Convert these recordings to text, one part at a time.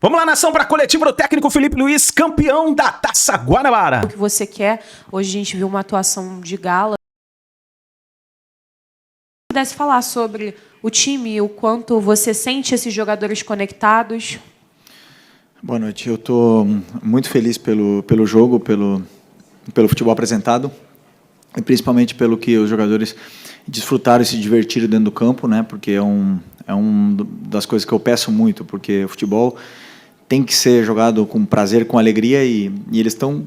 Vamos lá, nação, para a coletiva do técnico Felipe Luiz, campeão da Taça Guanabara. O que você quer? Hoje a gente viu uma atuação de gala. Se pudesse falar sobre o time, o quanto você sente esses jogadores conectados. Boa noite. Eu estou muito feliz pelo jogo, pelo futebol apresentado, e principalmente pelo que os jogadores desfrutaram e se divertiram dentro do campo, né? Porque é um das coisas que eu peço muito, porque o futebol tem que ser jogado com prazer, com alegria, e eles estão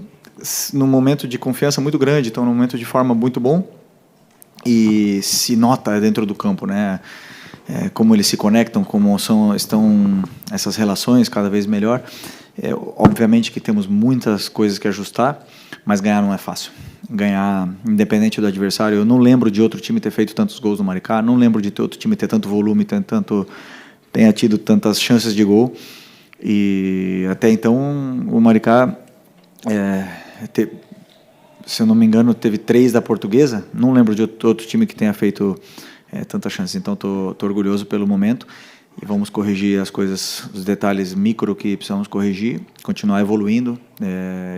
num momento de confiança muito grande, estão num momento de forma muito bom, e se nota dentro do campo, né? Como eles se conectam, como estão essas relações cada vez melhor. Obviamente que temos muitas coisas que ajustar, mas ganhar não é fácil. Ganhar, independente do adversário. Eu não lembro de outro time ter feito tantos gols no Maricá, não lembro de outro time ter tanto volume, tenha tido tantas chances de gol. E até então o Maricá, se eu não me engano, teve 3 da Portuguesa. Não lembro de outro time que tenha feito tanta chance. Então estou orgulhoso pelo momento e vamos corrigir as coisas, os detalhes micro que precisamos corrigir, continuar evoluindo.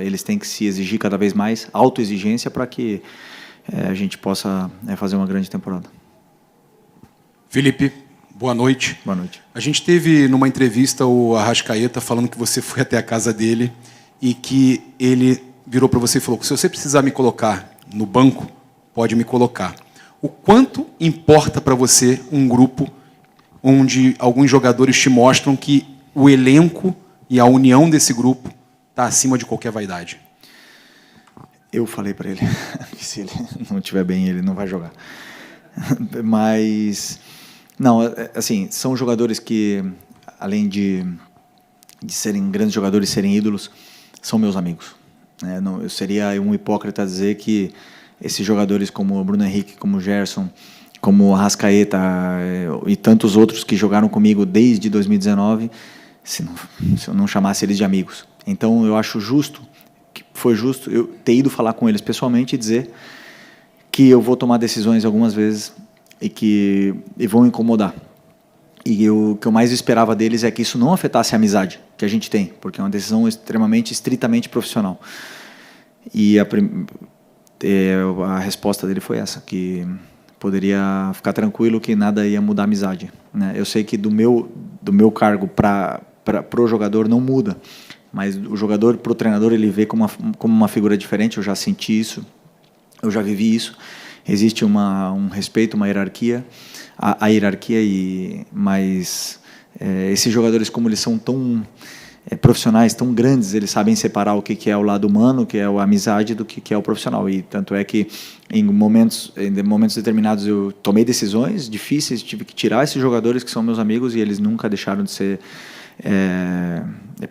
Eles têm que se exigir cada vez mais, autoexigência, para que a gente possa fazer uma grande temporada. Felipe, boa noite. Boa noite. A gente teve numa entrevista o Arrascaeta falando que você foi até a casa dele e que ele virou para você e falou: se você precisar me colocar no banco, pode me colocar. O quanto importa para você um grupo onde alguns jogadores te mostram que o elenco e a união desse grupo está acima de qualquer vaidade? Eu falei para ele que se ele não estiver bem, ele não vai jogar. Mas, não, assim, são jogadores que, além de serem grandes jogadores, serem ídolos, são meus amigos. Eu seria um hipócrita dizer que esses jogadores como o Bruno Henrique, como o Gerson, como o Arrascaeta e tantos outros que jogaram comigo desde 2019, se eu não chamasse eles de amigos. Então eu acho justo, que foi justo eu ter ido falar com eles pessoalmente e dizer que eu vou tomar decisões algumas vezes e vão incomodar. E o que eu mais esperava deles é que isso não afetasse a amizade que a gente tem, porque é uma decisão extremamente, estritamente profissional. E a resposta dele foi essa, que poderia ficar tranquilo que nada ia mudar a amizade, né? Eu sei que do meu cargo para o jogador não muda, mas o jogador para o treinador ele vê como uma figura diferente. Eu já senti isso, eu já vivi isso. Existe um respeito, uma hierarquia, a hierarquia, mas esses jogadores, como eles são tão profissionais, tão grandes, eles sabem separar o que é o lado humano, o que é a amizade, do que é o profissional. E tanto é que em momentos determinados eu tomei decisões difíceis, tive que tirar esses jogadores que são meus amigos, e eles nunca deixaram de ser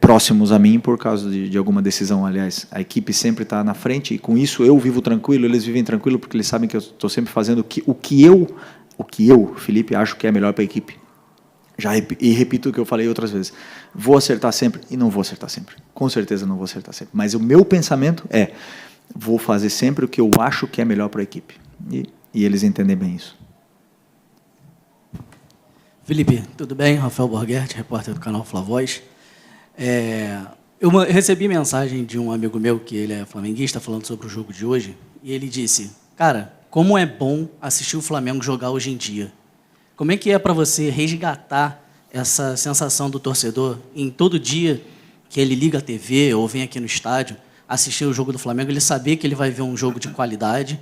próximos a mim por causa de alguma decisão. Aliás, a equipe sempre está na frente, e com isso eu vivo tranquilo, eles vivem tranquilo, porque eles sabem que eu estou sempre fazendo o que eu, Felipe, acho que é melhor para a equipe. E repito o que eu falei outras vezes: vou acertar sempre e não vou acertar sempre. Com certeza não vou acertar sempre. Mas o meu pensamento vou fazer sempre o que eu acho que é melhor para a equipe. E eles entendem bem isso. Felipe, tudo bem? Rafael Borghetti, repórter do canal Flavoz. Eu recebi mensagem de um amigo meu, que ele é flamenguista, falando sobre o jogo de hoje, e ele disse: cara, como é bom assistir o Flamengo jogar hoje em dia. Como é que é para você resgatar essa sensação do torcedor em todo dia que ele liga a TV ou vem aqui no estádio assistir o jogo do Flamengo, ele saber que ele vai ver um jogo de qualidade?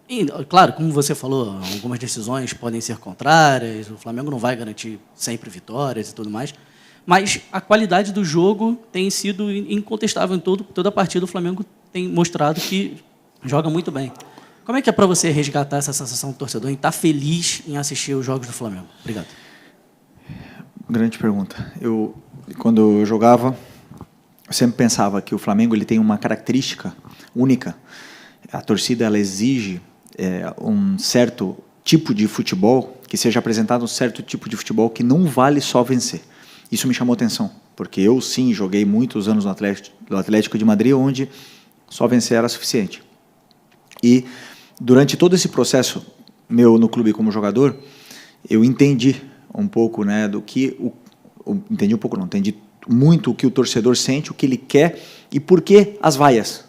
E, claro, como você falou, algumas decisões podem ser contrárias, o Flamengo não vai garantir sempre vitórias e tudo mais, mas a qualidade do jogo tem sido incontestável. Em toda a partida o Flamengo tem mostrado que joga muito bem. Como é que é para você resgatar essa sensação do torcedor e estar feliz em assistir os jogos do Flamengo? Obrigado. Grande pergunta. Quando eu jogava, eu sempre pensava que o Flamengo ele tem uma característica única. A torcida ela exige um certo tipo de futebol, que seja apresentado um certo tipo de futebol que não vale só vencer. Isso me chamou atenção, porque eu sim joguei muitos anos no Atlético de Madrid, onde só vencer era suficiente. E durante todo esse processo meu no clube como jogador, eu entendi um pouco, né, entendi muito o que o torcedor sente, o que ele quer e por que as vaias.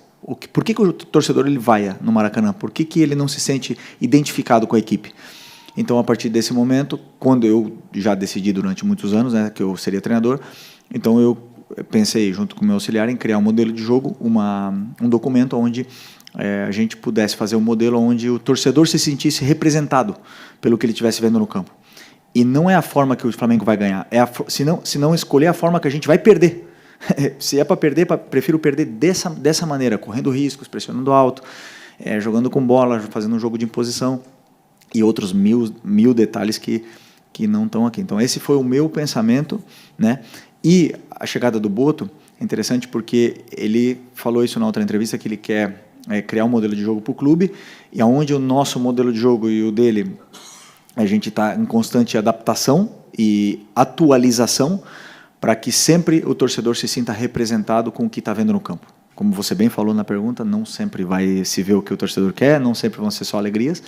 Por que o torcedor ele vaia no Maracanã? Por que ele não se sente identificado com a equipe? Então, a partir desse momento, quando eu já decidi durante muitos anos, né, que eu seria treinador, então eu pensei, junto com o meu auxiliar, em criar um modelo de jogo, um documento onde a gente pudesse fazer um modelo onde o torcedor se sentisse representado pelo que ele estivesse vendo no campo. E não é a forma que o Flamengo vai ganhar, se não escolher a forma que a gente vai perder. Se é para perder, prefiro perder dessa maneira, correndo riscos, pressionando alto, jogando com bola, fazendo um jogo de imposição e outros mil detalhes que não estão aqui. Então, esse foi o meu pensamento, né? E a chegada do Boto é interessante porque ele falou isso na outra entrevista, que ele quer criar um modelo de jogo para o clube, e aonde o nosso modelo de jogo e o dele, a gente está em constante adaptação e atualização para que sempre o torcedor se sinta representado com o que está vendo no campo. Como você bem falou na pergunta, não sempre vai se ver o que o torcedor quer, não sempre vão ser só alegrias,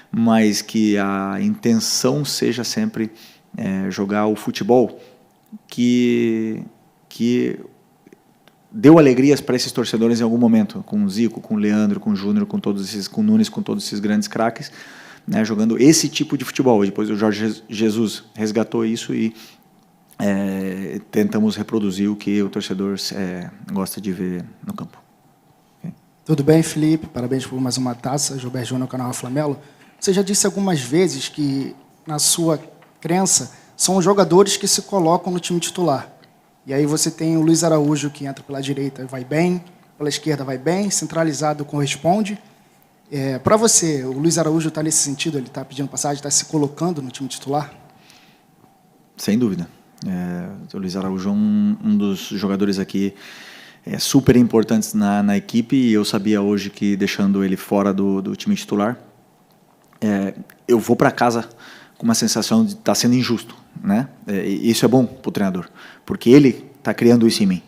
mas que a intenção seja sempre jogar o futebol que deu alegrias para esses torcedores em algum momento, com o Zico, com o Leandro, com o Júnior, com o Nunes, com todos esses grandes craques, né, jogando esse tipo de futebol. Depois o Jorge Jesus resgatou isso e tentamos reproduzir o que o torcedor gosta de ver no campo. Okay. Tudo bem, Felipe? Parabéns por mais uma taça. Gilberto Júnior, canal Rafa Melo. Você já disse algumas vezes que, na sua crença, são os jogadores que se colocam no time titular. E aí você tem o Luiz Araújo, que entra pela direita e vai bem, pela esquerda vai bem, centralizado corresponde. Para você, o Luiz Araújo está nesse sentido? Ele está pedindo passagem, está se colocando no time titular? Sem dúvida. O Luiz Araújo é um dos jogadores aqui super importantes na equipe, e eu sabia hoje que, deixando ele fora do time titular, eu vou para casa com uma sensação de estar sendo injusto, né? E isso é bom para o treinador, porque ele está criando isso em mim.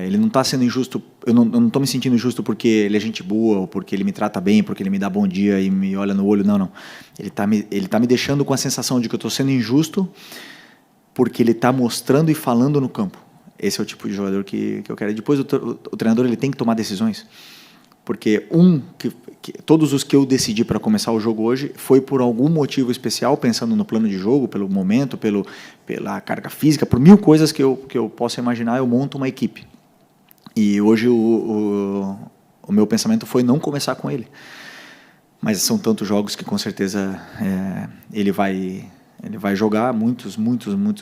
Ele não está sendo injusto, eu não estou me sentindo injusto porque ele é gente boa, ou porque ele me trata bem, porque ele me dá bom dia e me olha no olho, não. Ele tá me deixando com a sensação de que eu estou sendo injusto porque ele está mostrando e falando no campo. Esse é o tipo de jogador que eu quero. E depois o treinador ele tem que tomar decisões, porque todos os que eu decidi para começar o jogo hoje foi por algum motivo especial, pensando no plano de jogo, pelo momento, pela carga física, por mil coisas que eu possa imaginar, eu monto uma equipe. E hoje o meu pensamento foi não começar com ele. Mas são tantos jogos que com certeza ele vai jogar muitos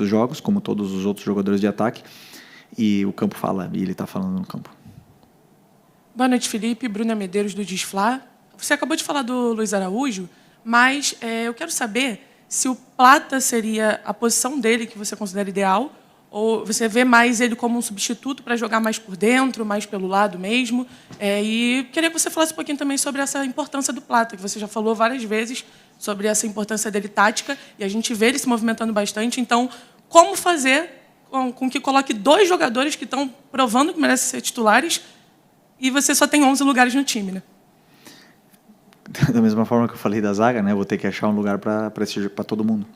jogos, como todos os outros jogadores de ataque, e o campo fala, e ele está falando no campo. Boa noite, Felipe. Bruna Medeiros, do Disflá. Você acabou de falar do Luiz Araújo, mas eu quero saber se o Plata seria a posição dele que você considera ideal, ou você vê mais ele como um substituto para jogar mais por dentro, mais pelo lado mesmo. E queria que você falasse um pouquinho também sobre essa importância do Plata, que você já falou várias vezes sobre essa importância dele tática, e a gente vê ele se movimentando bastante. Então, como fazer com que coloque dois jogadores que estão provando que merecem ser titulares e você só tem 11 lugares no time, né? Da mesma forma que eu falei da zaga, né? Vou ter que achar um lugar para todo mundo.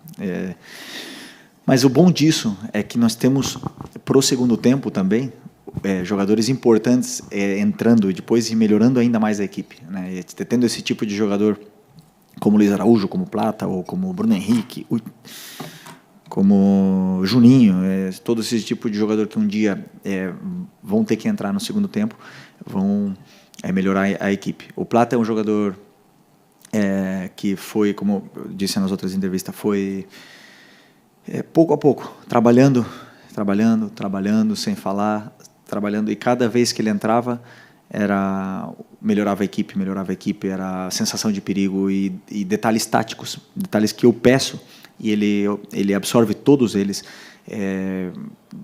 Mas o bom disso é que nós temos, pro segundo tempo também, jogadores importantes entrando e depois melhorando ainda mais a equipe, né? E tendo esse tipo de jogador como Luiz Araújo, como Plata, ou como Bruno Henrique, como Juninho, todo esse tipo de jogador que um dia vão ter que entrar no segundo tempo, vão melhorar a equipe. O Plata é um jogador que foi, como eu disse nas outras entrevistas, foi pouco a pouco, trabalhando, sem falar, trabalhando, e cada vez que ele entrava, melhorava a equipe, era a sensação de perigo e detalhes táticos, detalhes que eu peço, e ele absorve todos eles,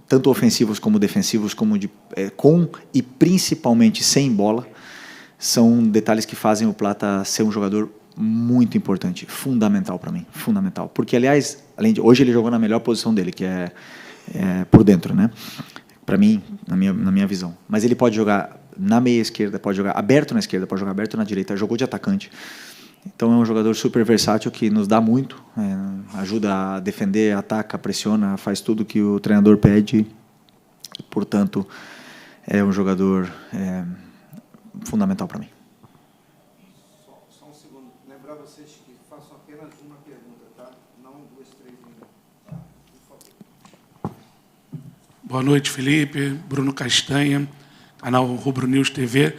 tanto ofensivos como defensivos, com e principalmente sem bola. São detalhes que fazem o Plata ser um jogador muito importante, fundamental para mim, fundamental. Porque, aliás, hoje ele jogou na melhor posição dele, que é por dentro, né? Para mim, na minha visão. Mas ele pode jogar na meia esquerda, pode jogar aberto na esquerda, pode jogar aberto na direita, jogou de atacante. Então é um jogador super versátil que nos dá muito, ajuda a defender, ataca, pressiona, faz tudo que o treinador pede, Portanto, é um jogador fundamental para mim. Só um segundo. Lembrar vocês que façam apenas uma pergunta, tá? Não 2, 3 minutos. Tá? Por favor. Boa noite, Felipe. Bruno Castanha, canal Rubro News TV.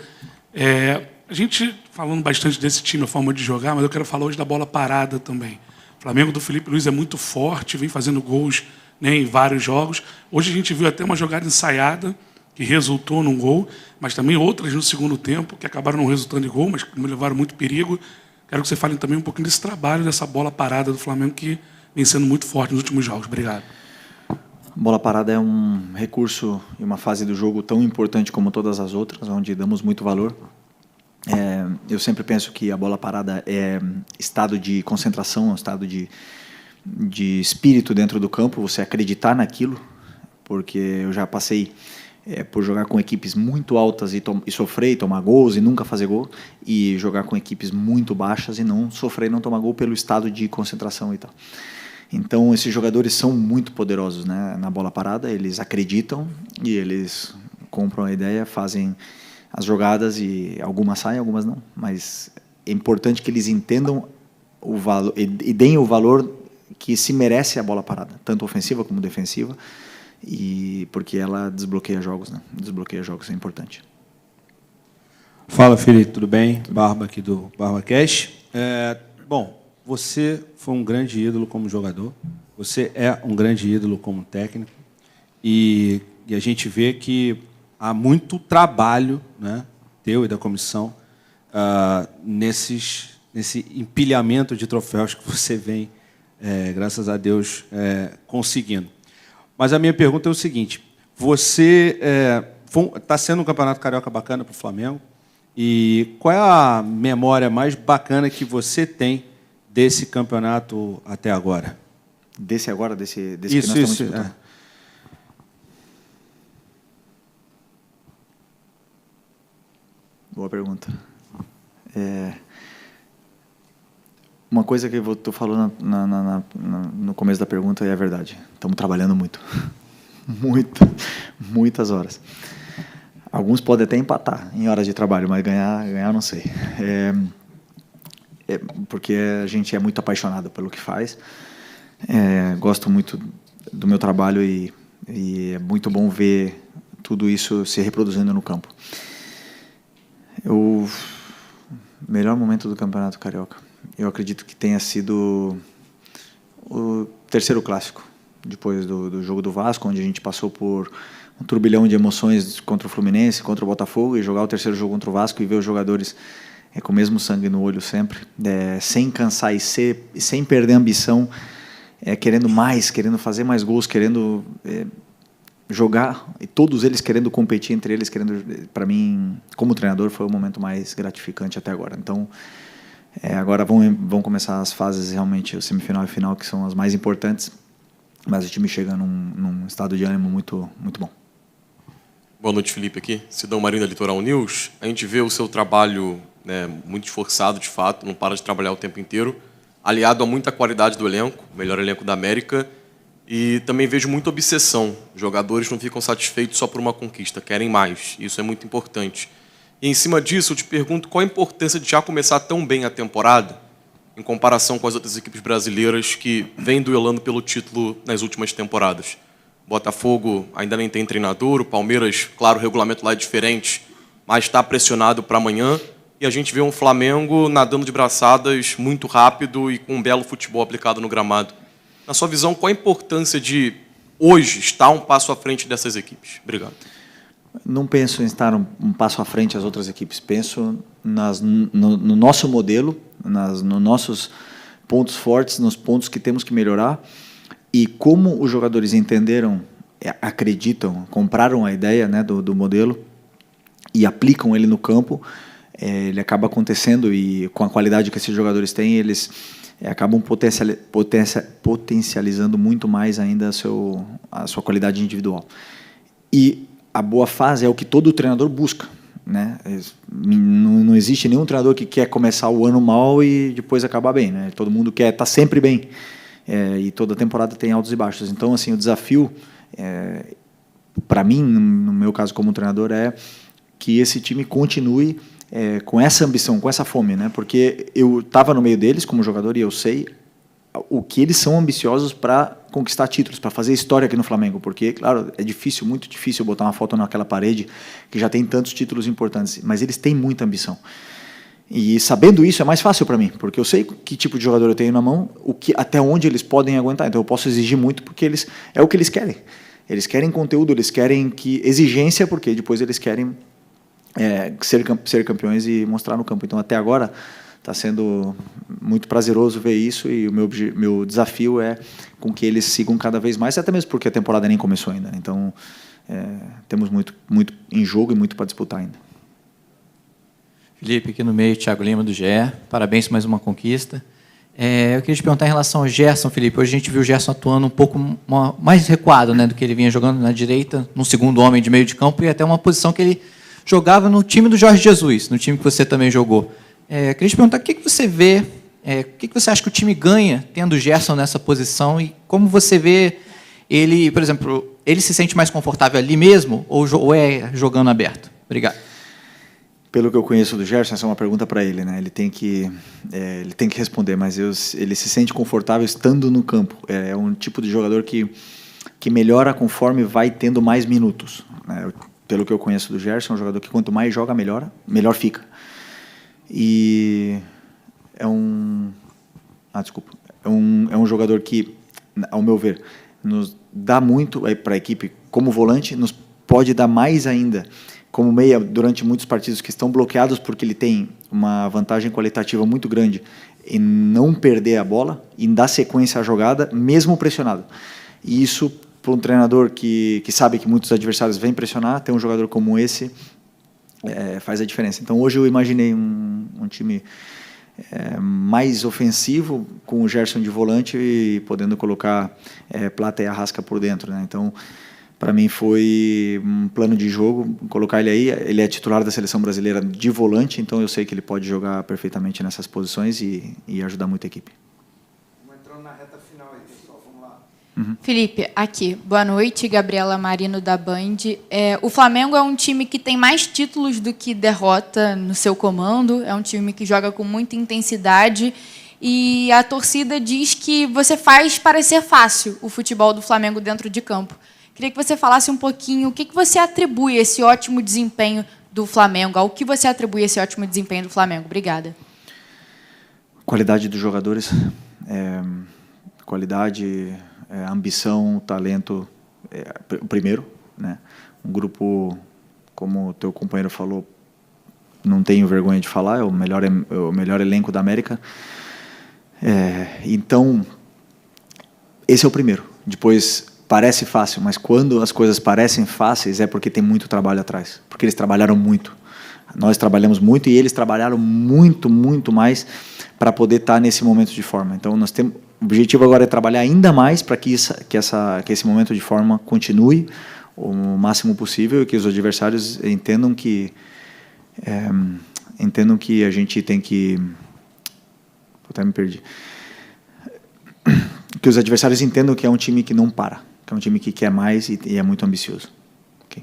A gente falando bastante desse time, a forma de jogar, mas eu quero falar hoje da bola parada também. O Flamengo do Felipe Luiz é muito forte, vem fazendo gols, né, em vários jogos. Hoje a gente viu até uma jogada ensaiada, que resultou num gol, mas também outras no segundo tempo, que acabaram não resultando em gol, mas que me levaram muito perigo. Quero que você fale também um pouquinho desse trabalho, dessa bola parada do Flamengo, que vem sendo muito forte nos últimos jogos. Obrigado. Bola parada é um recurso e uma fase do jogo tão importante como todas as outras, onde damos muito valor. Eu sempre penso que a bola parada é estado de concentração, é um estado de espírito dentro do campo, você acreditar naquilo, porque eu já passei por jogar com equipes muito altas e sofrer e tomar gols e nunca fazer gol, e jogar com equipes muito baixas e não sofrer e não tomar gol pelo estado de concentração e tal. Então, esses jogadores são muito poderosos, né? Na bola parada, eles acreditam e eles compram a ideia, fazem as jogadas e algumas saem, algumas não. Mas é importante que eles entendam o valor e deem o valor que se merece a bola parada, tanto ofensiva como defensiva, e porque ela desbloqueia jogos, né? Desbloqueia jogos, é importante. Fala, Felipe, tudo bem? Barba aqui do BarbaCast. Bom, você foi um grande ídolo como jogador, você é um grande ídolo como técnico, e a gente vê que há muito trabalho, né, teu e da comissão nesse empilhamento de troféus que você vem, graças a Deus, conseguindo. Mas a minha pergunta é o seguinte: você está sendo um campeonato carioca bacana para o Flamengo, e qual é a memória mais bacana que você tem desse campeonato até agora? Desse agora, desse isso, que nós estamos isso, disputando? Boa pergunta. Uma coisa que eu estou falando no começo da pergunta é a verdade. Estamos trabalhando muito. Muitas horas. Alguns podem até empatar em horas de trabalho, mas ganhar não sei. Porque a gente é muito apaixonado pelo que faz. Gosto muito do meu trabalho e é muito bom ver tudo isso se reproduzindo no campo. O melhor momento do Campeonato Carioca, eu acredito que tenha sido o terceiro clássico, depois do jogo do Vasco, onde a gente passou por um turbilhão de emoções contra o Fluminense, contra o Botafogo, e jogar o terceiro jogo contra o Vasco e ver os jogadores com o mesmo sangue no olho sempre, sem cansar e sem perder a ambição, querendo mais, querendo fazer mais gols, querendo jogar, e todos eles querendo competir entre eles, para mim, como treinador, foi o momento mais gratificante até agora. Então, agora vão começar as fases realmente, o semifinal e final, que são as mais importantes, mas o time chega num estado de ânimo muito, muito bom. Boa noite, Felipe, aqui, Sidão Marinho da Litoral News. A gente vê o seu trabalho, né, muito esforçado, de fato, não para de trabalhar o tempo inteiro, aliado a muita qualidade do elenco, o melhor elenco da América. E também vejo muita obsessão. Jogadores não ficam satisfeitos só por uma conquista, querem mais. Isso é muito importante. E em cima disso, eu te pergunto qual a importância de já começar tão bem a temporada em comparação com as outras equipes brasileiras que vêm duelando pelo título nas últimas temporadas. O Botafogo ainda nem tem treinador, o Palmeiras, claro, o regulamento lá é diferente, mas está pressionado para amanhã. E a gente vê um Flamengo nadando de braçadas muito rápido e com um belo futebol aplicado no gramado. Na sua visão, qual a importância de, hoje, estar um passo à frente dessas equipes? Obrigado. Não penso em estar um passo à frente das outras equipes. Penso no nosso modelo, nos nossos pontos fortes, nos pontos que temos que melhorar. E como os jogadores entenderam, acreditam, compraram a ideia, né, do modelo e aplicam ele no campo, ele acaba acontecendo, e com a qualidade que esses jogadores têm, eles acabam potencializando muito mais ainda a sua qualidade individual. E a boa fase é o que todo treinador busca, né? Não existe nenhum treinador que quer começar o ano mal e depois acabar bem, né? Todo mundo quer estar sempre bem, e toda temporada tem altos e baixos. Então, assim, o desafio para mim, no meu caso como treinador, é que esse time continue com essa ambição, com essa fome, né? Porque eu estava no meio deles como jogador e eu sei o que eles são ambiciosos para conquistar títulos, para fazer história aqui no Flamengo, porque, claro, é difícil, muito difícil botar uma foto naquela parede que já tem tantos títulos importantes, mas eles têm muita ambição. E sabendo isso é mais fácil para mim, porque eu sei que tipo de jogador eu tenho na mão, até onde eles podem aguentar, então eu posso exigir muito porque é o que eles querem. Eles querem conteúdo, eles querem exigência, porque depois eles querem ser campeões e mostrar no campo. Então, até agora, está sendo muito prazeroso ver isso e o meu desafio é com que eles sigam cada vez mais, até mesmo porque a temporada nem começou ainda. Então, temos muito em jogo e muito para disputar ainda. Felipe, aqui no meio, Thiago Lima, do GE. Parabéns por mais uma conquista. Eu queria te perguntar em relação ao Gerson, Felipe. Hoje a gente viu o Gerson atuando um pouco mais recuado, né, do que ele vinha jogando na direita, no segundo homem de meio de campo, e até uma posição que ele jogava no time do Jorge Jesus, no time que você também jogou. Queria te perguntar o que você vê, o que você acha que o time ganha tendo o Gerson nessa posição e como você vê ele, por exemplo, ele se sente mais confortável ali mesmo ou é jogando aberto? Obrigado. Pelo que eu conheço do Gerson, essa é uma pergunta para ele, né? Ele tem que responder, mas ele se sente confortável estando no campo. É um tipo de jogador que melhora conforme vai tendo mais minutos, né? Pelo que eu conheço do Gerson, é um jogador que quanto mais joga, melhor fica. E é um jogador que, ao meu ver, nos dá muito para a equipe como volante, nos pode dar mais ainda como meia durante muitos partidos que estão bloqueados porque ele tem uma vantagem qualitativa muito grande em não perder a bola e dar sequência à jogada, mesmo pressionado. E isso, para um treinador que sabe que muitos adversários vêm pressionar, ter um jogador como esse faz a diferença. Então, hoje eu imaginei um time mais ofensivo, com o Gerson de volante e podendo colocar Plata e Arrasca por dentro, né? Então, para mim foi um plano de jogo, colocar ele aí. Ele é titular da seleção brasileira de volante, então eu sei que ele pode jogar perfeitamente nessas posições e ajudar muito a equipe. Estamos entrando na reta final aí, pessoal. Vamos lá. Felipe, aqui. Boa noite, Gabriela Marino da Band. O Flamengo é um time que tem mais títulos do que derrota no seu comando, é um time que joga com muita intensidade e a torcida diz que você faz parecer fácil o futebol do Flamengo dentro de campo. Queria que você falasse um pouquinho o que você atribui esse ótimo desempenho do Flamengo, ao que você atribui esse ótimo desempenho do Flamengo. Obrigada. Qualidade dos jogadores, qualidade, ambição, talento, o primeiro, né? Um grupo, como o teu companheiro falou, não tenho vergonha de falar, é o melhor elenco da América. Então, esse é o primeiro. Depois, parece fácil, mas quando as coisas parecem fáceis é porque tem muito trabalho atrás, porque eles trabalharam muito. Nós trabalhamos muito e eles trabalharam muito, muito mais para poder estar nesse momento de forma. Então, o objetivo agora é trabalhar ainda mais para que esse momento de forma continue o máximo possível e que os adversários entendam que a gente tem que... Até me perdi. Que os adversários entendam que é um time que não para, que é um time que quer mais e é muito ambicioso. Okay.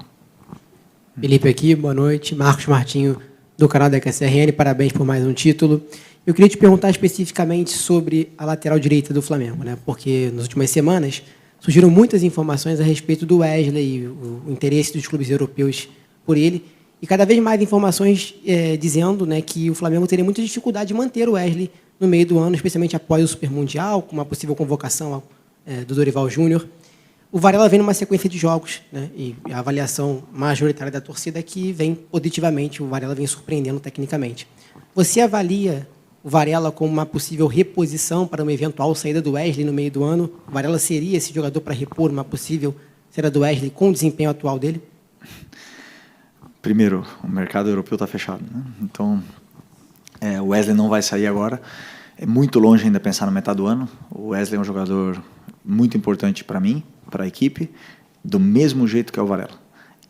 Felipe aqui, boa noite. Marcos Martinho, do canal da QSRN, parabéns por mais um título. Eu queria te perguntar especificamente sobre a lateral direita do Flamengo, né? Porque nas últimas semanas surgiram muitas informações a respeito do Wesley, o interesse dos clubes europeus por ele, e cada vez mais informações dizendo, né, que o Flamengo teria muita dificuldade de manter o Wesley no meio do ano, especialmente após o Super Mundial, com uma possível convocação do Dorival Júnior. O Varela vem numa sequência de jogos, né, e a avaliação majoritária da torcida é que vem positivamente, o Varela vem surpreendendo tecnicamente. Você avalia o Varela como uma possível reposição para uma eventual saída do Wesley no meio do ano? O Varela seria esse jogador para repor uma possível saída do Wesley com o desempenho atual dele? Primeiro, o mercado europeu está fechado, né? Então, o Wesley não vai sair agora. É muito longe ainda pensar na metade do ano. O Wesley é um jogador muito importante para mim, para a equipe, do mesmo jeito que é o Varela.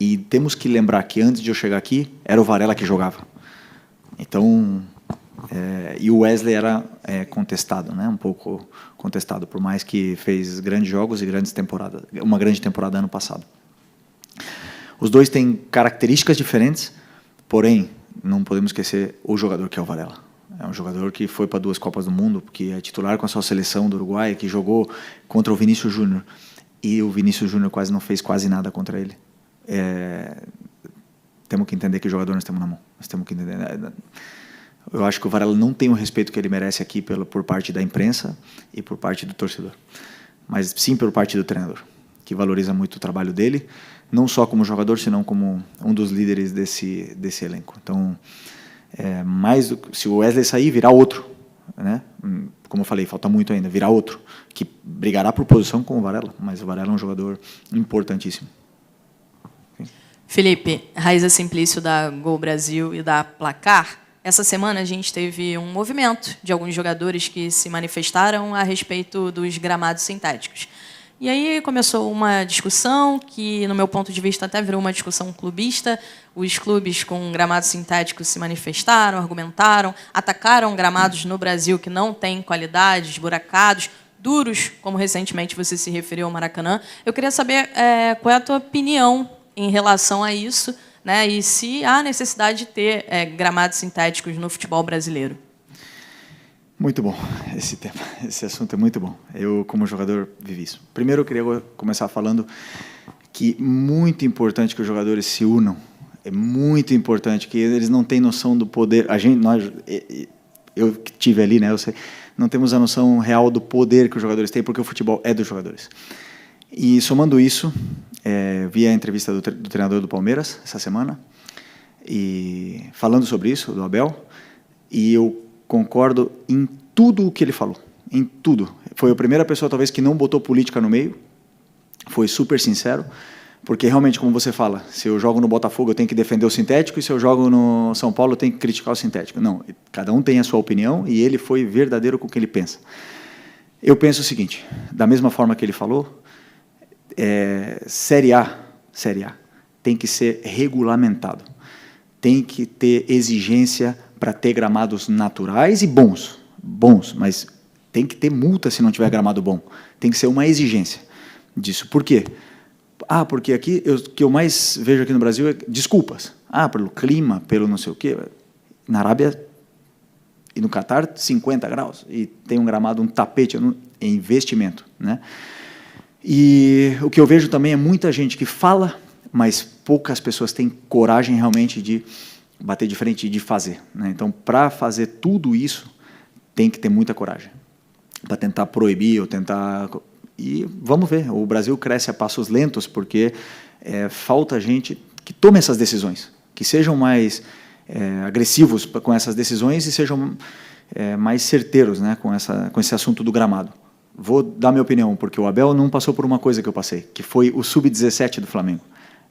E temos que lembrar que antes de eu chegar aqui, era o Varela que jogava. Então, e o Wesley era contestado, né? Um pouco contestado, por mais que fez grandes jogos e grandes temporadas, uma grande temporada ano passado. Os dois têm características diferentes, porém, não podemos esquecer o jogador que é o Varela. É um jogador que foi para 2 Copas do Mundo, que é titular com a sua seleção do Uruguai, que jogou contra o Vinícius Júnior. E o Vinícius Júnior quase não fez quase nada contra ele. Temos que entender que jogador nós temos na mão. Nós temos que entender. Eu acho que o Varela não tem o respeito que ele merece aqui por parte da imprensa e por parte do torcedor. Mas sim por parte do treinador, que valoriza muito o trabalho dele, não só como jogador, senão como um dos líderes desse elenco. Então, se o Wesley sair, virá outro, né? Como eu falei, falta muito ainda, virá outro, que brigará por posição com o Varela, mas o Varela é um jogador importantíssimo. Felipe, Raíza Simplício da Gol Brasil e da Placar. Essa semana a gente teve um movimento de alguns jogadores que se manifestaram a respeito dos gramados sintéticos. E aí começou uma discussão que, no meu ponto de vista, até virou uma discussão clubista. Os clubes com gramados sintéticos se manifestaram, argumentaram, atacaram gramados no Brasil que não têm qualidade, esburacados, duros, como recentemente você se referiu ao Maracanã. Eu queria saber qual é a tua opinião em relação a isso, né? E se há necessidade de ter gramados sintéticos no futebol brasileiro. Muito bom esse tema, esse assunto é muito bom. Eu, como jogador, vivi isso. Primeiro, eu queria começar falando que é muito importante que os jogadores se unam. É muito importante que eles não têm noção do poder. Eu que estive ali, né? Eu sei, não temos a noção real do poder que os jogadores têm, porque o futebol é dos jogadores. E somando isso, vi a entrevista do treinador do Palmeiras essa semana e falando sobre isso, do Abel, e eu concordo em tudo o que ele falou, em tudo. Foi a primeira pessoa, talvez, que não botou política no meio, foi super sincero, porque realmente, como você fala, se eu jogo no Botafogo, eu tenho que defender o sintético, e se eu jogo no São Paulo, eu tenho que criticar o sintético. Não, cada um tem a sua opinião, e ele foi verdadeiro com o que ele pensa. Eu penso o seguinte, da mesma forma que ele falou, Série A tem que ser regulamentado, tem que ter exigência para ter gramados naturais e bons, mas tem que ter multa se não tiver gramado bom. Tem que ser uma exigência disso. Por quê? Porque aqui, o que eu mais vejo aqui no Brasil é desculpas. Pelo clima, pelo não sei o quê. Na Arábia e no Catar, 50 graus, e tem um gramado, um tapete, é investimento, né? E o que eu vejo também é muita gente que fala, mas poucas pessoas têm coragem realmente de bater de frente e de fazer, né? Então, para fazer tudo isso, tem que ter muita coragem. Para tentar proibir ou tentar... E vamos ver, o Brasil cresce a passos lentos porque falta gente que tome essas decisões, que sejam mais agressivos com essas decisões e sejam mais certeiros, né, com esse assunto do gramado. Vou dar minha opinião, porque o Abel não passou por uma coisa que eu passei, que foi o Sub-17 do Flamengo.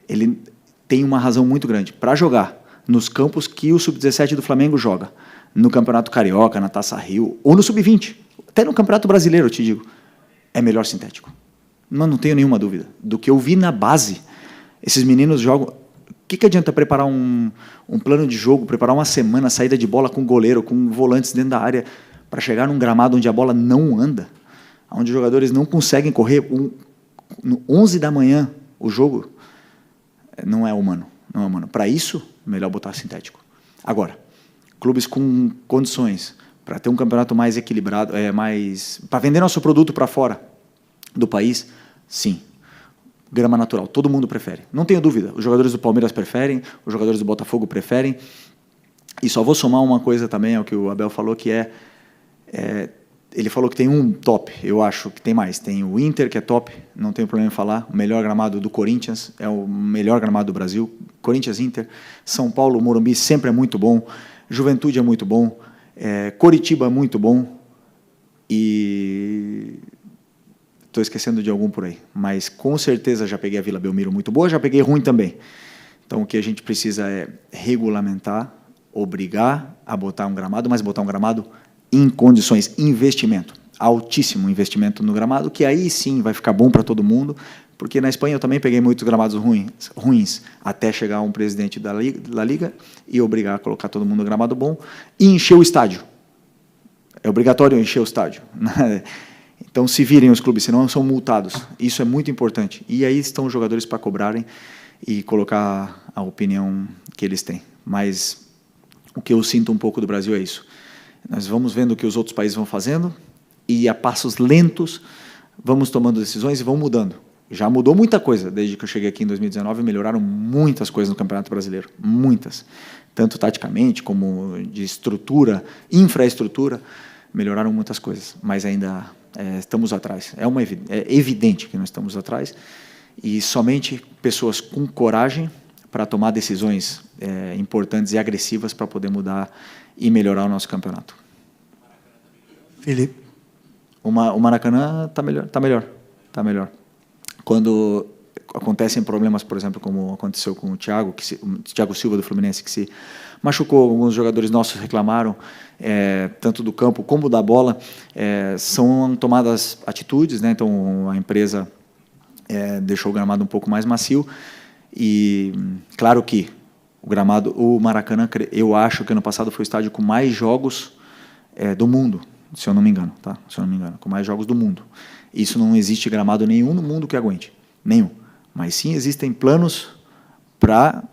Ele tem uma razão muito grande. Para jogar nos campos que o Sub-17 do Flamengo joga, no Campeonato Carioca, na Taça Rio, ou no Sub-20, até no Campeonato Brasileiro, eu te digo, é melhor sintético. Não tenho nenhuma dúvida. Do que eu vi na base, esses meninos jogam... O que adianta preparar um plano de jogo, preparar uma semana, saída de bola com goleiro, com volantes dentro da área, para chegar num gramado onde a bola não anda, onde os jogadores não conseguem correr, no 11 da manhã, o jogo não é humano. Não é humano. Para isso, melhor botar sintético. Agora, clubes com condições para ter um campeonato mais equilibrado, para vender nosso produto para fora do país, sim. Grama natural, todo mundo prefere. Não tenho dúvida, os jogadores do Palmeiras preferem, os jogadores do Botafogo preferem. E só vou somar uma coisa também ao que o Abel falou, que ele falou que tem um top, eu acho que tem mais. Tem o Inter, que é top, não tenho problema em falar. O melhor gramado do Corinthians, é o melhor gramado do Brasil. Corinthians, Inter. São Paulo, Morumbi sempre é muito bom. Juventude é muito bom. Coritiba é muito bom. E estou esquecendo de algum por aí. Mas com certeza já peguei a Vila Belmiro muito boa, já peguei ruim também. Então o que a gente precisa é regulamentar, obrigar a botar um gramado, mas botar um gramado em condições, investimento, altíssimo investimento no gramado, que aí sim vai ficar bom para todo mundo, porque na Espanha eu também peguei muitos gramados ruins, até chegar um presidente da Liga e obrigar a colocar todo mundo no gramado bom e encher o estádio. É obrigatório encher o estádio. Então se virem os clubes, senão são multados. Isso é muito importante. E aí estão os jogadores para cobrarem. e colocar a opinião que eles têm. Mas o que eu sinto um pouco do Brasil é isso. Nós vamos vendo o que os outros países vão fazendo e, a passos lentos, vamos tomando decisões e vão mudando. Já mudou muita coisa desde que eu cheguei aqui em 2019, melhoraram muitas coisas no Campeonato Brasileiro, muitas. Tanto taticamente como de estrutura, infraestrutura, melhoraram muitas coisas, mas ainda estamos atrás. É evidente que nós estamos atrás e somente pessoas com coragem para tomar decisões importantes e agressivas para poder mudar e melhorar o nosso campeonato. Felipe. O Maracanã está melhor. Quando acontecem problemas, por exemplo, como aconteceu com o Thiago Silva do Fluminense, que se machucou, alguns jogadores nossos reclamaram, tanto do campo como da bola, são tomadas atitudes, né? Então a empresa deixou o gramado um pouco mais macio e claro que o Maracanã, eu acho que ano passado foi o estádio com mais jogos do mundo, se eu não me engano, tá? Se eu não me engano, com mais jogos do mundo. Isso não existe gramado nenhum no mundo que aguente, nenhum. Mas sim existem planos para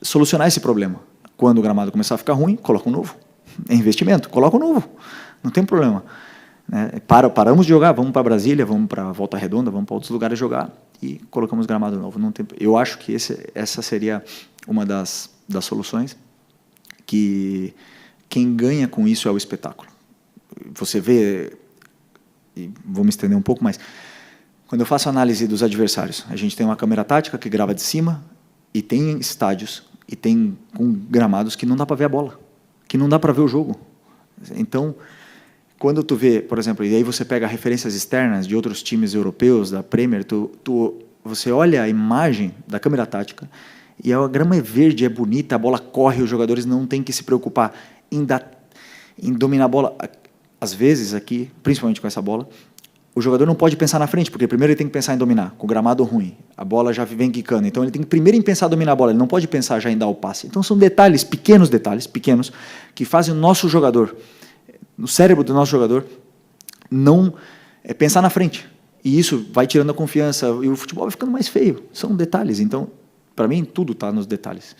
solucionar esse problema. Quando o gramado começar a ficar ruim, coloca um novo. É investimento, coloca um novo. Não tem problema. Paramos de jogar, vamos para Brasília, vamos para Volta Redonda, vamos para outros lugares jogar e colocamos gramado novo. Não tem, eu acho que essa seria uma das soluções, que quem ganha com isso é o espetáculo. Você vê, e vou me estender um pouco, mas quando eu faço análise dos adversários, a gente tem uma câmera tática que grava de cima e tem estádios e tem com gramados que não dá para ver a bola, que não dá para ver o jogo. Então, quando tu vê, por exemplo, e aí você pega referências externas de outros times europeus, da Premier, você olha a imagem da câmera tática e a grama é verde, é bonita, a bola corre, os jogadores não têm que se preocupar em dominar a bola. Às vezes aqui, principalmente com essa bola, o jogador não pode pensar na frente, porque primeiro ele tem que pensar em dominar, com o gramado ruim, a bola já vem quicando, então ele tem que primeiro pensar em dominar a bola, ele não pode pensar já em dar o passe. Então são detalhes, pequenos, que fazem o nosso jogador, no cérebro do nosso jogador, não pensar na frente. E isso vai tirando a confiança, e o futebol vai ficando mais feio. São detalhes, então, para mim, tudo está nos detalhes.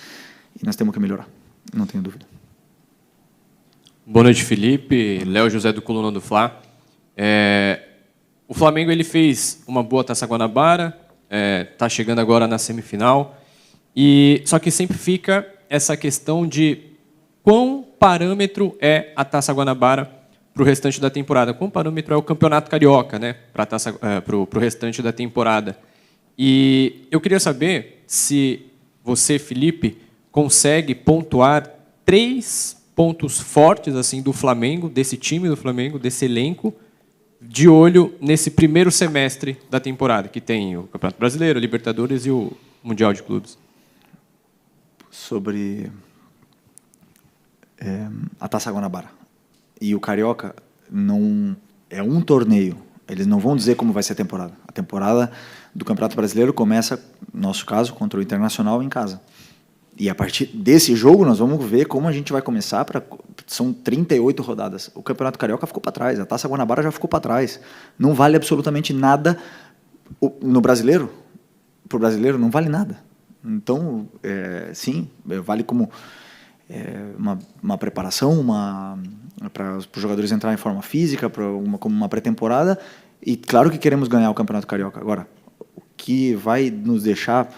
E nós temos que melhorar, não tenho dúvida. Boa noite, Felipe. Léo José do Coluna do Fla. O Flamengo ele fez uma boa Taça Guanabara, está chegando agora na semifinal, só que sempre fica essa questão de quão parâmetro é a Taça Guanabara para o restante da temporada, quão parâmetro é o Campeonato Carioca, né, para o restante da temporada. E eu queria saber se você, Felipe, consegue pontuar 3 pontos fortes assim do Flamengo, desse time do Flamengo, desse elenco, de olho nesse primeiro semestre da temporada, que tem o Campeonato Brasileiro, a Libertadores e o Mundial de Clubes. Sobre a Taça Guanabara e o Carioca, não é um torneio. Eles não vão dizer como vai ser a temporada. A temporada do Campeonato Brasileiro começa, no nosso caso, contra o Internacional em casa. E a partir desse jogo nós vamos ver como a gente vai começar. São 38 rodadas. O Campeonato Carioca ficou para trás, a Taça Guanabara já ficou para trás. Não vale absolutamente nada no brasileiro. Para o brasileiro não vale nada. Então, sim, vale como uma preparação, para os jogadores entrarem em forma física, como uma pré-temporada. E claro que queremos ganhar o Campeonato Carioca. Agora, o que vai nos deixar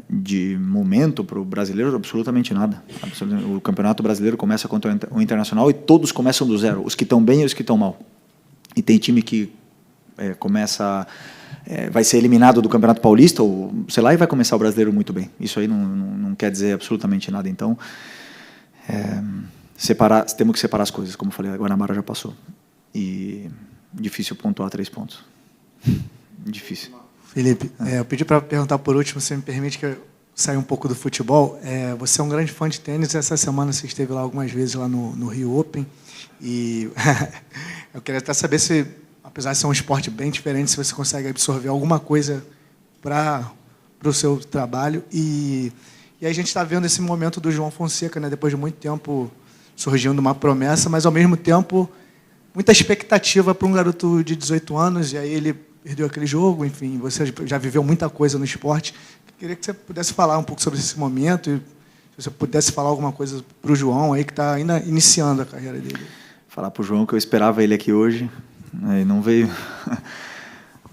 de momento para o brasileiro, absolutamente nada. O Campeonato Brasileiro começa contra o Internacional e todos começam do zero, os que estão bem e os que estão mal. E tem time que vai ser eliminado do Campeonato Paulista, ou sei lá, e vai começar o brasileiro muito bem. Isso aí não quer dizer absolutamente nada. Então, temos que separar as coisas, como eu falei, a Guanabara já passou. E difícil pontuar 3 pontos. Difícil. Felipe, eu pedi para perguntar por último, se me permite que eu saia um pouco do futebol. Você é um grande fã de tênis, essa semana você esteve lá algumas vezes lá no Rio Open, e eu queria até saber se, apesar de ser um esporte bem diferente, se você consegue absorver alguma coisa para o seu trabalho. E aí a gente está vendo esse momento do João Fonseca, né, depois de muito tempo surgindo uma promessa, mas, ao mesmo tempo, muita expectativa para um garoto de 18 anos, e aí ele perdeu aquele jogo, enfim, você já viveu muita coisa no esporte. Queria que você pudesse falar um pouco sobre esse momento e se você pudesse falar alguma coisa para o João aí, que está ainda iniciando a carreira dele. Falar para o João que eu esperava ele aqui hoje, e não veio.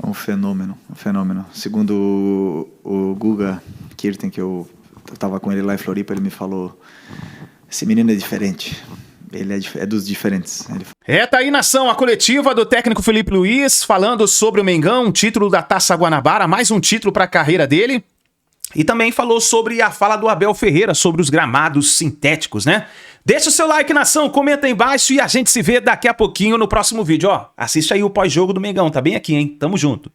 Um fenômeno. Segundo o Guga Kirten, que eu estava com ele lá em Floripa, ele me falou: esse menino é diferente. Ele é dos diferentes. Tá aí, nação, a coletiva do técnico Felipe Luiz, falando sobre o Mengão, um título da Taça Guanabara, mais um título para a carreira dele. E também falou sobre a fala do Abel Ferreira, sobre os gramados sintéticos, né? Deixa o seu like, nação, comenta aí embaixo e a gente se vê daqui a pouquinho no próximo vídeo, ó. Assiste aí o pós-jogo do Mengão, tá bem aqui, hein? Tamo junto.